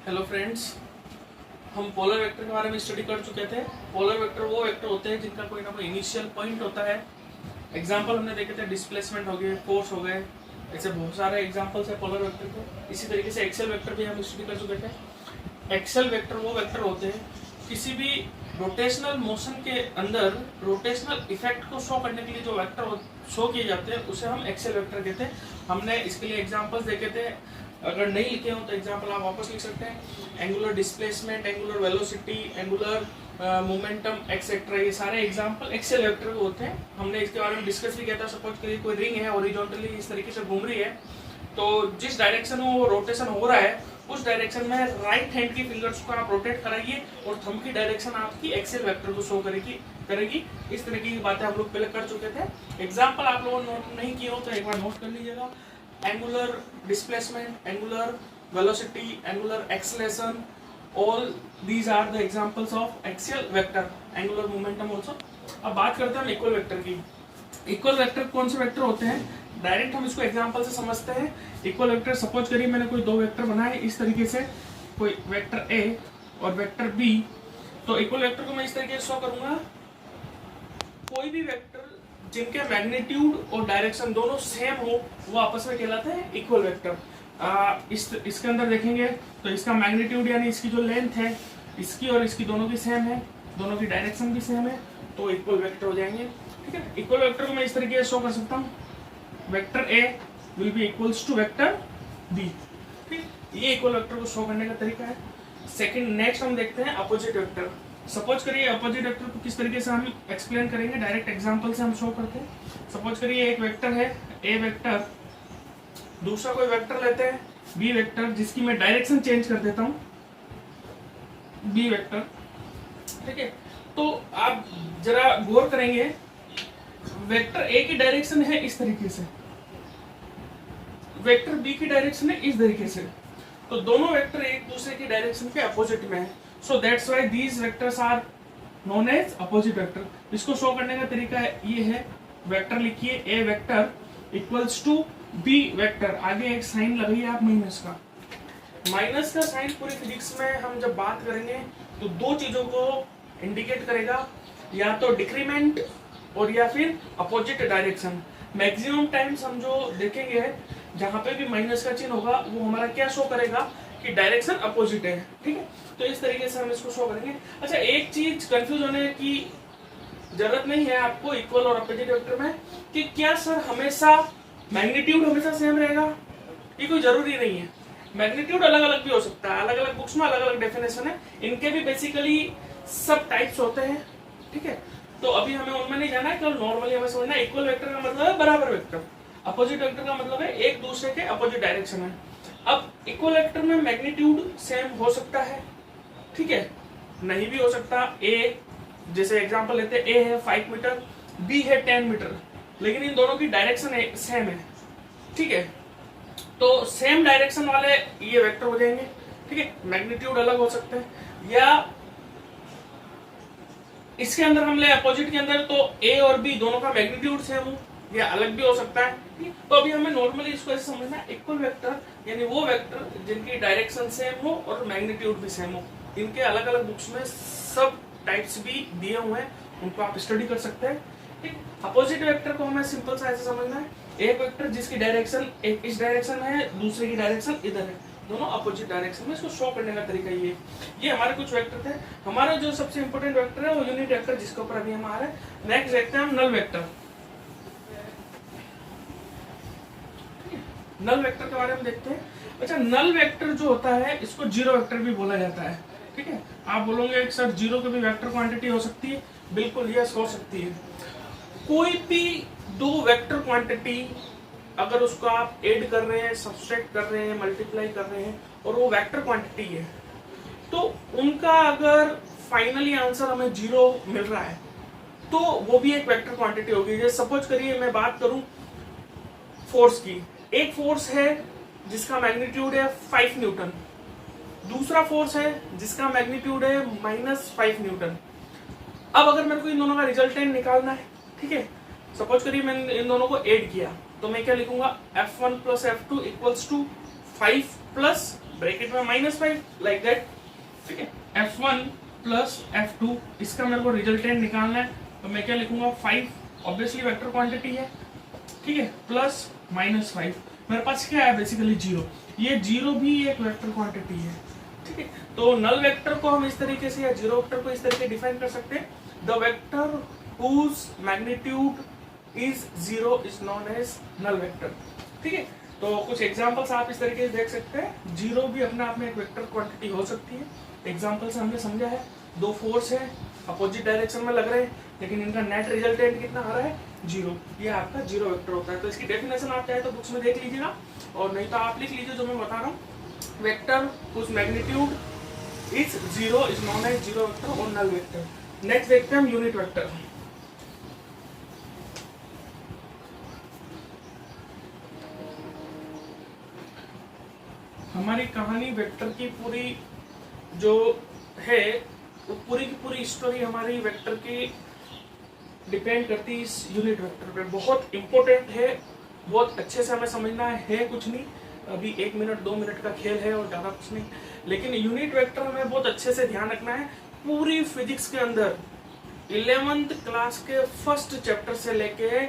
Hello friends, हम polar vector के बारे में स्टडी कर चुके थे। पोलर वेक्टर वो वेक्टर होते हैं जिनका कोई ना कोई इनिशियल पॉइंट होता है। एग्जांपल हमने देखे थे, डिस्प्लेसमेंट हो गए, फोर्स हो गए, ऐसे बहुत सारे एग्जांपल्स है पोलर वेक्टर के। इसी तरीके से एक्सेल वेक्टर भी हम स्टडी कर चुके थे। एक्सेल वेक्टर वो वेक्टर होते हैं किसी भी रोटेशनल मोशन के अंदर रोटेशनल इफेक्ट को शो करने के लिए जो वेक्टर शो किए जाते हैं उसे हम एक्सेल वेक्टर कहते हैं। हमने इसके लिए एग्जांपल्स देखे थे, अगर नहीं लिखे हो तो एग्जांपल आप वापस लिख सकते हैं। Angular displacement, angular velocity, angular momentum etcetera, ये सारे एग्जांपल एक्सेल वेक्टर के होते हैं। हमने इसके बारे में डिस्कस भी किया था। सपोज करिए कोई रिंग है, हॉरिजॉन्टली इस तरीके से घूम रही है, तो जिस डायरेक्शन में वो रोटेशन हो रहा है उस डायरेक्शन में राइट हैंड की फिंगर्स को आप रोटेट कराइए और थंब की डायरेक्शन आपकी एक्सेल वेक्टर को शो करेगी। इस तरीके की बातें हम लोग पहले कर चुके थे। एग्जांपल आप लोगों ने नोट नहीं किए हो तो एक बार नोट कर लीजिएगा। Angular displacement, angular velocity, angular acceleration, all these are the examples of axial vector, angular momentum also। अब बात करते हैं हम इक्वल वेक्टर की। इक्वल वेक्टर कौन से वेक्टर होते हैं, डायरेक्ट हम इसको एग्जांपल से समझते हैं। इक्वल वेक्टर, सपोज करिए मैंने कोई दो वेक्टर बनाए इस तरीके से, कोई वेक्टर ए और वेक्टर बी। तो इक्वल वेक्टर को मैं इस तरीके से शो करूंगा। कोई भी वेक्टर जिनके मैग्नीट्यूड और डायरेक्शन दोनों सेम हो वो आपस में कहलाते हैं इक्वल वेक्टर। इसके अंदर देखेंगे तो इसका मैग्नीट्यूड यानी इसकी जो लेंथ है इसकी और इसकी दोनों की सेम है, दोनों की डायरेक्शन भी सेम है, तो इक्वल वेक्टर हो जाएंगे। ठीक है, इक्वल वेक्टर को मैं इस तरीके से शो कर सकता हूँ, vector A will be equals to vector B. ठीक, ये इक्वल वेक्टर को शो करने का तरीका है। सेकंड, नेक्स्ट हम देखते हैं अपोजिट वेक्टर। सपोज करिए अपोजिट वेक्टर को किस तरीके से हम एक्सप्लेन करेंगे, डायरेक्ट एग्जांपल से हम शो करते हैं। सपोज करिए एक वेक्टर है ए वेक्टर, दूसरा कोई वेक्टर लेते हैं बी वेक्टर, जिसकी मैं डायरेक्शन चेंज कर देता हूं बी वेक्टर। ठीक है, तो आप जरा गौर करेंगे, वेक्टर ए की डायरेक्शन है इस तरीके से, वेक्टर बी की डायरेक्शन है इस तरीके से, तो दोनों वेक्टर एक दूसरे की डायरेक्शन के अपोजिट में है। So that's why these vectors are known as opposite vector. इसको शो करने का तरीका ये है, वेक्टर लिखिए A vector equals to B vector, आगे एक साइन लगाइए आप माइनस का। माइनस का साइन पूरी फिजिक्स में हम जब बात करेंगे तो दो चीजों को इंडिकेट करेगा, या तो डिक्रीमेंट और या फिर अपोजिट डायरेक्शन। मैक्सिमम टाइम्स हम जो देखेंगे जहां पे भी माइनस का चिन्ह होगा वो हमारा क्या शो करेगा कि डायरेक्शन अपोजिट है। ठीक है, तो इस तरीके से हम इसको शो करेंगे। अच्छा, एक चीज कंफ्यूज होने की जरूरत नहीं है आपको इक्वल और अपोजिट वेक्टर में, कि क्या सर हमेशा मैग्नीट्यूड हमेशा सेम रहेगा, ये कोई जरूरी नहीं है। मैग्नीट्यूड अलग अलग भी हो सकता है, अलग अलग बुक्स में अलग अलग डेफिनेशन है, इनके भी बेसिकली सब टाइप्स होते हैं। ठीक है, तो अभी हमें उनमें नहीं जाना है, केवल नॉर्मली हमें समझना है इक्वल वेक्टर का मतलब है बराबर वेक्टर, अपोजिट वेक्टर का मतलब है एक दूसरे के अपोजिट डायरेक्शन है। अब इक्वल वेक्टर में मैग्नीट्यूड सेम हो सकता है, ठीक है, नहीं भी हो सकता। ए जैसे एग्जांपल लेते हैं, ए है 5 मीटर, बी है 10 मीटर, लेकिन इन दोनों की डायरेक्शन सेम है। ठीक है, तो सेम डायरेक्शन वाले ये वेक्टर हो जाएंगे। ठीक है, मैग्नीट्यूड अलग हो सकते हैं, या इसके अंदर हम ले अपोजिट के अंदर तो ए और बी दोनों का मैग्नीट्यूड सेम हो, या अलग भी हो सकता है। तो अभी हमें नॉर्मली इसको ऐसे समझना है, इक्वल वेक्टर यानी वो वेक्टर जिनकी डायरेक्शन सेम हो और मैग्नीट्यूड भी सेम हो। इनके अलग अलग बुक्स में सब टाइप्स भी दिए हुए हैं, उनको आप स्टडी कर सकते हैं। ठीक, अपोजिट वेक्टर को हमें सिंपल सा ऐसे समझना है, एक वेक्टर जिसकी डायरेक्शन एक इस डायरेक्शन में है, दूसरे की डायरेक्शन इधर है, दोनों अपोजिट डायरेक्शन में। इसको शो करने का तरीका ये हमारे कुछ वेक्टर थे। हमारा जो सबसे इंपॉर्टेंट वेक्टर है वो यूनिट वेक्टर, जिसके ऊपर अभी हम आ रहे हैं। नेक्स्ट देखते हैं हम नल वेक्टर। नल वेक्टर के बारे में देखते हैं। अच्छा, नल वेक्टर जो होता है इसको जीरो वेक्टर भी बोला जाता है। ठीक है, आप बोलोगे सर जीरो की भी वेक्टर क्वांटिटी हो सकती है, बिल्कुल यस हो सकती है। कोई भी दो वेक्टर क्वांटिटी अगर उसको आप ऐड कर रहे हैं, सब्सट्रैक्ट कर रहे हैं, मल्टीप्लाई कर रहे हैं और वो वेक्टर क्वांटिटी है, तो उनका अगर फाइनली आंसर हमें जीरो मिल रहा है तो वो भी एक वेक्टर क्वांटिटी होगी। जैसे सपोज करिए मैं बात करूं फोर्स की, एक फोर्स है जिसका मैग्नीट्यूड है 5 न्यूटन, दूसरा फोर्स है जिसका मैग्नीट्यूड है -5 न्यूटन। अब अगर मेरे को इन दोनों का रिजल्टेंट निकालना है, ठीक है, सपोज करिए मैंने इन दोनों को ऐड किया, तो मैं क्या लिखूंगा, F1 + F2 = 5 + ब्रैकेट में -5 लाइक दैट, ठीक है। F1 प्लस F2 इसका मेरे को रिजल्टेंट निकालना है, तो मैं क्या लिखूंगा 5, ऑब्वियसली वेक्टर क्वांटिटी है, ठीक है, प्लस -5, मेरे पास क्या है बेसिकली 0, ये 0 भी एक वेक्टर क्वांटिटी है, ठीक है। तो नल वेक्टर को हम इस तरीके से या जीरो वेक्टर को इस तरीके डिफाइन कर सकते हैं, the vector whose magnitude is 0 is known as null vector, ठीक है। तो कुछ एग्जांपल्स आप इस तरीके से देख सकते हैं, 0 भी अपने आप में एक वेक्टर क्वांटिटी हो सकती है। एग्जांपल से हमने समझा है, दो फोर्स है अपोजिट डायरेक्शन में लग रहे हैं, लेकिन इनका नेट रिजल्टेंट कितना आ रहा है 0, ये आपका 0 वेक्टर होता है। तो इसकी डेफिनेशन आप चाहे तो बुक्स में देख लीजिएगा, और नहीं तो आप लिख लीजिए जो मैं बता रहा हूँ, vector whose magnitude is 0 is known as 0 vector और नल वेक्टर। नेक्स्ट देखते हैं हम यूनिट वेक्टर। हमारी कहानी वेक्टर की पूरी जो है, वो पूरी की पूरी स्टोरी हमारी वेक्टर की डिपेंड करती है इस यूनिट वेक्टर पे। बहुत इंपॉर्टेंट है, बहुत अच्छे से हमें समझना है, कुछ नहीं, अभी 1 मिनट 2 मिनट का खेल है और ज़्यादा कुछ नहीं, लेकिन यूनिट वेक्टर हमें बहुत अच्छे से ध्यान रखना है। पूरी फिजिक्स के अंदर 11th क्लास के फर्स्ट चैप्टर से लेके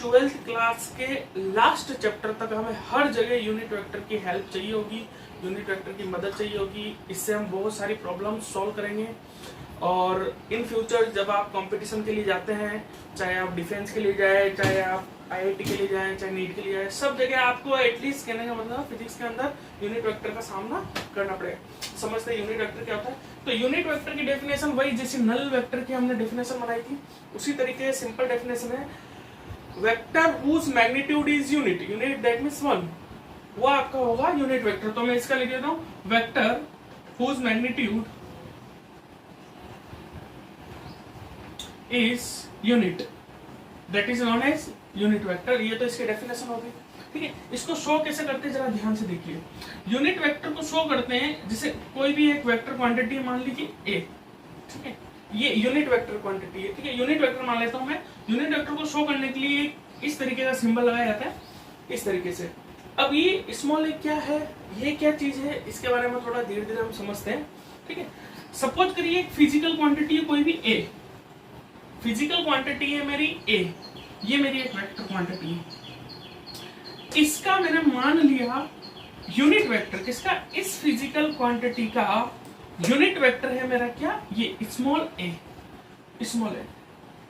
12th क्लास के लास्ट चैप्टर तक हमें हर जगह यूनिट वेक्टर की हेल्प चाहिए होगी, यूनिट वेक्टर की मदद चाहिए होगी। इससे हम बहुत सारी प्रॉब्लम सॉल्व करेंगे, और इन फ्यूचर जब आप कंपटीशन के लिए जाते हैं, चाहे आप डिफेंस के लिए जाए, चाहे आप IIT के लिए जाए, चाहे नीट के लिए जाए, सब जगह आपको एटलीस्ट कहने का मतलब फिजिक्स के अंदर यूनिट वेक्टर का सामना करना पड़ेगा। समझते हैं यूनिट वेक्टर क्या होता है? तो यूनिट वेक्टर की डेफिनेशन वही जैसे नल वेक्टर की हमने डेफिनेशन बनाई थी, उसी तरीके सिंपल डेफिनेशन है। Vector whose magnitude is unit, unit that means 1, वो आपका होगा यूनिट वेक्टर। तो मैं इसका लिख देता हूं, vector whose magnitude is unit that is known as unit vector. ये तो इसकी डेफिनेशन होगी, ठीक है। इसको शो कैसे करते हैं जरा ध्यान से देखिए। यूनिट वेक्टर को शो करते हैं जैसे कोई भी एक वेक्टर क्वांटिटी मान लीजिए A, ठीक है, ये यूनिट वेक्टर क्वांटिटी है, ठीक है, यूनिट वेक्टर मान लेता हूं मैं। यूनिट वेक्टर को शो करने के लिए इस तरीके का सिंबल लगाया जाता है, इस तरीके से। अब ये स्मॉल a क्या है, ये क्या चीज है, इसके बारे में थोड़ा धीरे धीरे हम समझते हैं, ठीक है। सपोज करिए एक फिजिकल क्वांटिटी है कोई भी A, फिजिकल क्वांटिटी है मेरी A, ये मेरी एक वेक्टर क्वांटिटी है, इसका मैंने मान लिया यूनिट वेक्टर, किसका, इस फिजिकल क्वांटिटी का यूनिट वेक्टर है मेरा क्या, ये स्मॉल a, स्मॉल a।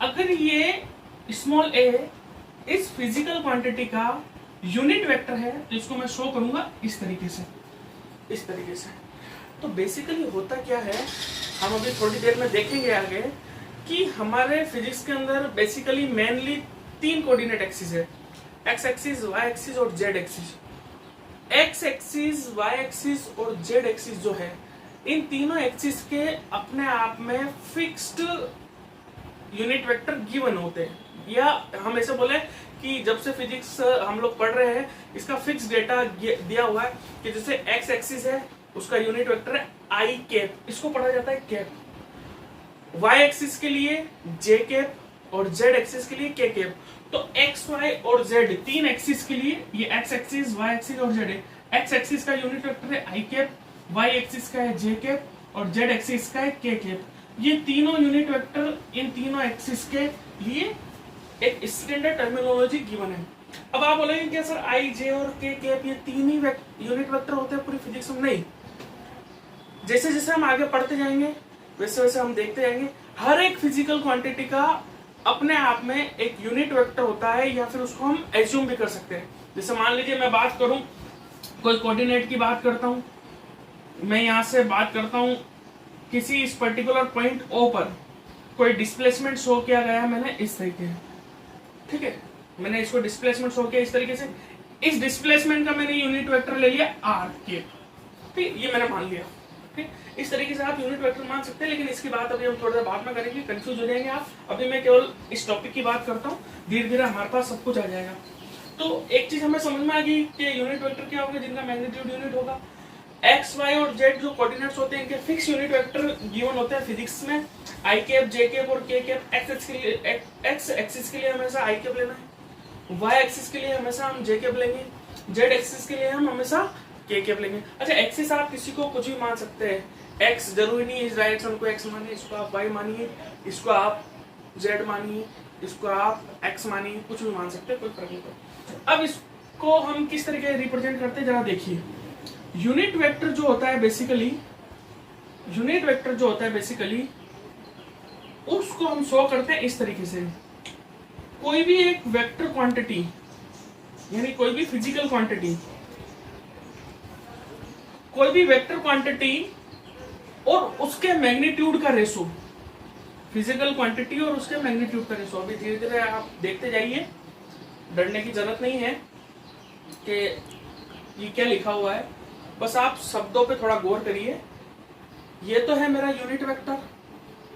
अगर ये स्मॉल a इस फिजिकल क्वांटिटी का यूनिट वेक्टर है, तो इसको मैं शो करूंगा इस तरीके से, इस तरीके से। तो बेसिकली होता क्या है, हम अभी थोड़ी देर में देखेंगे आगे कि हमारे फिजिक्स के अंदर बेसिकली मेनली 3 कोऑर्डिनेट एक्सिस है, एक्स एक्सिस, वाई एक्सिस और Z axis. X axis, Y axis और जेड एक्सिस जो है, इन तीनों एक्सिस के अपने आप में फिक्स्ड यूनिट वेक्टर गिवन होते हैं, या हम ऐसे बोले कि जब से फिजिक्स हम लोग पढ़ रहे हैं, इसका फिक्स डेटा दिया हुआ है कि जैसे एक्स एक्सिस है, उसका यूनिट वेक्टर है आई कैप, इसको पढ़ा जाता है कैप। वाई एक्सिस के लिए जे कैप और जेड एक्सिस के लिए के कैप। तो एक्स, वाई और जेड 3 एक्सिस के लिए ये एक्स एक्सिस, वाई एक्सिस और जेड है। एक्स एक्सिस का यूनिट वेक्टर है आई कैप, वाई एक्सिस का है जे कैप और जेड एक्सिस का है के कैप। ये तीनों यूनिट वेक्टर इन तीनों एक्सिस के लिए एक स्टैंडर्ड टर्मिनोलॉजी गिवन है। अब आप बोलेंगे क्या सर आई, जे और के कैप ये 3 ही यूनिट वेक्टर होते हैं पूरी फिजिक्स में? नहीं, जैसे जैसे हम आगे पढ़ते जाएंगे वैसे वैसे हम देखते जाएंगे, हर एक फिजिकल क्वांटिटी का अपने आप में एक यूनिट वेक्टर होता है, या फिर उसको हम एज्यूम भी कर सकते हैं। जैसे मान लीजिए मैं बात करूं, कोई कोऑर्डिनेट की बात करता हूं, मैं यहां से बात करता हूं किसी इस पर्टिकुलर पॉइंट O पर कोई डिस्प्लेसमेंट शो किया गया है मैंने इस तरीके से, ठीक है, मैंने इसको डिस्प्लेसमेंट शो किया इस तरीके से। इस डिस्प्लेसमेंट का मैंने यूनिट वेक्टर ले लिया R के, ठीक, ये मैंने मान लिया, ठीक। इस तरीके से आप यूनिट वेक्टर मान सकते हैं, लेकिन इसकी बात अभी हम थोड़ा सा बाद में करेंगे, कंफ्यूज हो जाएंगे आप। अभी मैं केवल इस टॉपिक की बात करता हूँ, धीरे धीरे हमारे पास सब कुछ आ जाएगा। तो एक चीज हमें समझ में आ गई कि यूनिट वेक्टर क्या होगा, जिनका मैग्नीट्यूड यूनिट होगा। एक्स, वाई और जेड जो कोऑर्डिनेट्स होते हैं, इनके फिक्स यूनिट वेक्टर गिवन होते हैं फिजिक्स में, आई कैप, जे कैप और के कैप। एक्स एक्सिस के लिए हमेशा आई कैप लेना है, वाई एक्सिस के लिए हमेशा हम जे कैप लेंगे, जेड एक्सिस के लिए हम हमेशा के कैप लेंगे। अच्छा, एक्सिस आप किसी को कुछ भी मान सकते हैं, एक्स जरूरी नहीं इस डायरेक्शन को एक्स मानिए, इसको आप वाई मानिए, इसको आप जेड मानिए, इसको आप एक्स मानिए, कुछ भी मान सकते हैं, कोई फर्क नहीं पड़ता। अब इसको हम किस तरीके रिप्रेजेंट करते हैं जरा देखिए। यूनिट वेक्टर जो होता है बेसिकली उसको हम शो करते हैं इस तरीके से। कोई भी एक वेक्टर क्वांटिटी यानी कोई भी फिजिकल क्वांटिटी, कोई भी वेक्टर क्वांटिटी और उसके मैग्नीट्यूड का रेशो, फिजिकल क्वांटिटी और उसके मैग्नीट्यूड का रेशो। अभी धीरे धीरे आप देखते जाइए, डरने की जरूरत नहीं है कि ये क्या लिखा हुआ है, बस आप शब्दों पे थोड़ा गौर करिए। ये तो है मेरा यूनिट वेक्टर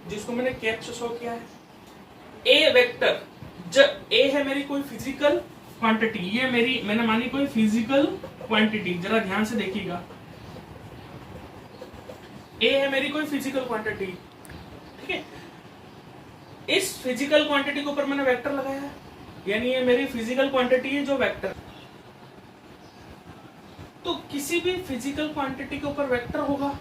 जिसको मैंने कैप से शो किया है। ए वेक्टर, जब ए है मेरी कोई फिजिकल क्वांटिटी, ये मेरी मैंने मानी कोई फिजिकल क्वांटिटी, जरा ध्यान से देखिएगा। ए है मेरी कोई फिजिकल क्वांटिटी, ठीक है। इस फिजिकल क्वांटिटी के ऊपर मैंने वेक्टर लगाया है, यानी ये मेरी फिजिकल क्वांटिटी है जो वेक्टर। तो किसी भी फिजिकल क्वांटिटी के ऊपर वेक्टर होगा,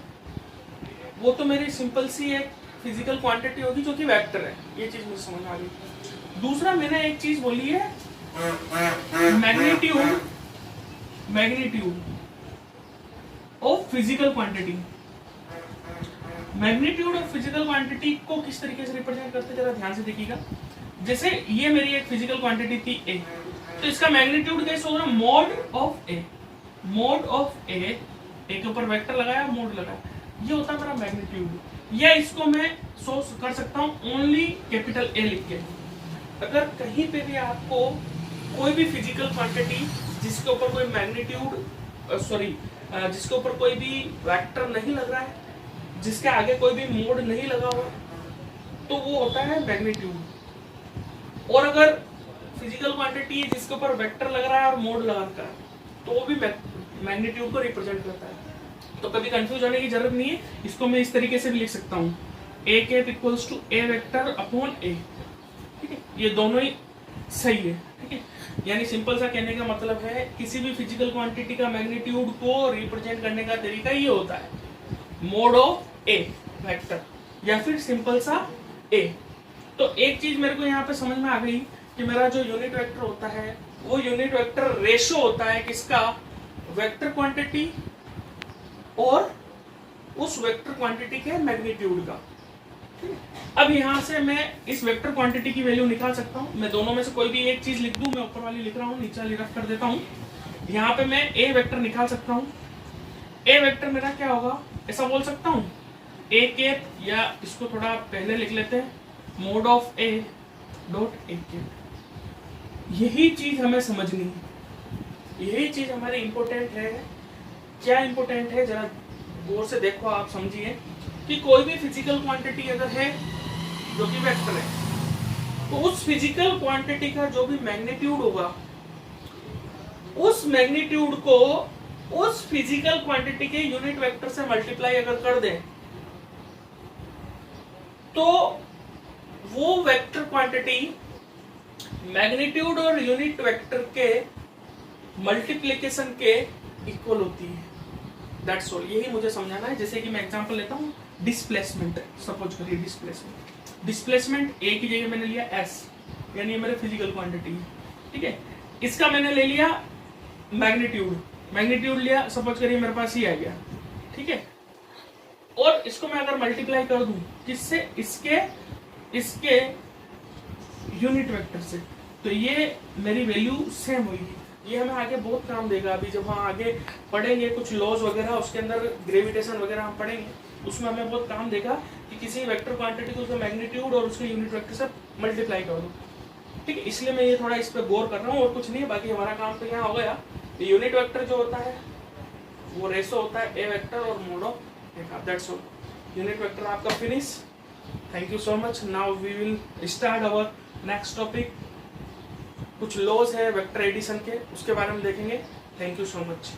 वो तो मेरी सिंपल सी एक फिजिकल क्वांटिटी होगी जो कि वेक्टर है। ये चीज मुझे समझ आ गई। दूसरा मैंने एक चीज बोली है, magnitude of physical quantity. Magnitude of physical quantity को किस तरीके से रिप्रेजेंट करते हैं जरा ध्यान से देखिएगा। जैसे ये मेरी एक फिजिकल क्वांटिटी थी ए, तो इसका मैग्नीट्यूड कैसे होगा, mod of A. Mod of A के ऊपर वेक्टर लगाया, मोड लगाया, ये होता है मेरा मैग्नीट्यूड। या इसको मैं सोच कर सकता हूं ओनली कैपिटल ए लिख के। अगर कहीं पे भी आपको कोई भी फिजिकल क्वांटिटी जिसके ऊपर कोई मैग्नीट्यूड जिसके ऊपर कोई भी वेक्टर नहीं लग रहा है, जिसके आगे कोई भी मोड नहीं लगा हुआ, तो वो होता है मैग्नीट्यूड। और अगर फिजिकल क्वांटिटी जिसके ऊपर वेक्टर लग रहा है और मोड लगा रखा है, तो वो भी मैग्नीट्यूड को रिप्रेजेंट करता है। तो कभी कंफ्यूज होने की जरूरत नहीं है, इसको मैं इस तरीके से भी लिख सकता हूँ, A cap equals to A vector upon A, ठीक है। ये दोनों ही सही है, ठीक है। यानी सिंपल सा कहने का मतलब है, किसी भी फिजिकल क्वांटिटी का मैग्नीट्यूड को रिप्रेजेंट करने का तरीका ये होता है, मोड ऑफ ए वेक्टर या फिर सिंपल सा ए। तो एक चीज मेरे को यहाँ पे समझ में आ गई कि मेरा जो यूनिट वेक्टर होता है वो यूनिट वेक्टर रेशो होता है किसका, वेक्टर क्वांटिटी और उस वेक्टर क्वांटिटी के मैग्नीट्यूड का। अब यहां से मैं इस वेक्टर क्वांटिटी की वैल्यू निकाल सकता हूं। मैं दोनों में से कोई भी एक चीज लिख दूं, मैं ऊपर वाली लिख रहा हूं, नीचे वाली रख कर देता हूं। यहाँ पे मैं ए वेक्टर निकाल सकता हूं। ए वेक्टर मेरा क्या होगा, ऐसा बोल सकता हूं, ए कैप, या इसको थोड़ा पहले लिख लेते हैं, mode of A dot A cap. यही चीज हमें समझनी है, यही चीज हमारी इंपॉर्टेंट है। क्या इंपॉर्टेंट है जरा गौर से देखो, आप समझिए कि कोई भी फिजिकल क्वांटिटी अगर है जो कि वेक्टर है, तो उस फिजिकल क्वांटिटी का जो भी मैग्नीट्यूड होगा, उस मैग्नीट्यूड को उस फिजिकल क्वांटिटी के यूनिट वेक्टर से मल्टीप्लाई अगर कर दें, तो वो वेक्टर क्वांटिटी मैग्नीट्यूड और यूनिट वेक्टर के मल्टीप्लिकेशन के इक्वल होती है। दैट्स ऑल, यही मुझे समझाना है। जैसे कि मैं एग्जांपल लेता हूँ, डिस्प्लेसमेंट, सपोज करिए डिस्प्लेसमेंट ए की जगह मैंने लिया एस, यानी ये मेरे फिजिकल क्वांटिटी है, ठीक है। इसका मैंने ले लिया मैग्नीट्यूड लिया, सपोज करिए मेरे पास ये आ गया, ठीक है। और इसको मैं अगर मल्टीप्लाई कर दूं किससे, इसके यूनिट वेक्टर से, तो ये मेरी वैल्यू सेम होगी। ये हमें आगे बहुत काम देगा। अभी जब हम आगे पढ़ेंगे कुछ लॉज वगैरह, उसके अंदर ग्रेविटेशन वगैरह हम पढ़ेंगे, उसमें हमें बहुत काम देगा कि किसी वेक्टर क्वांटिटी को उसका मैग्नीट्यूड और उसके यूनिट वेक्टर से मल्टीप्लाई कर दो, ठीक है। इसलिए मैं ये थोड़ा इस पर गौर कर रहा हूँ, और कुछ नहीं है। बाकी हमारा काम तो यहाँ हो गया। यूनिट वेक्टर जो होता है वो रेशो होता है ए वेक्टर और मोड ऑफ ए का, दैट्स ऑल। यूनिट वेक्टर आपका finish. Thank you so much. Now we will start our next topic. कुछ लॉज है वेक्टर एडिशन के, उसके बारे में देखेंगे। Thank you so much.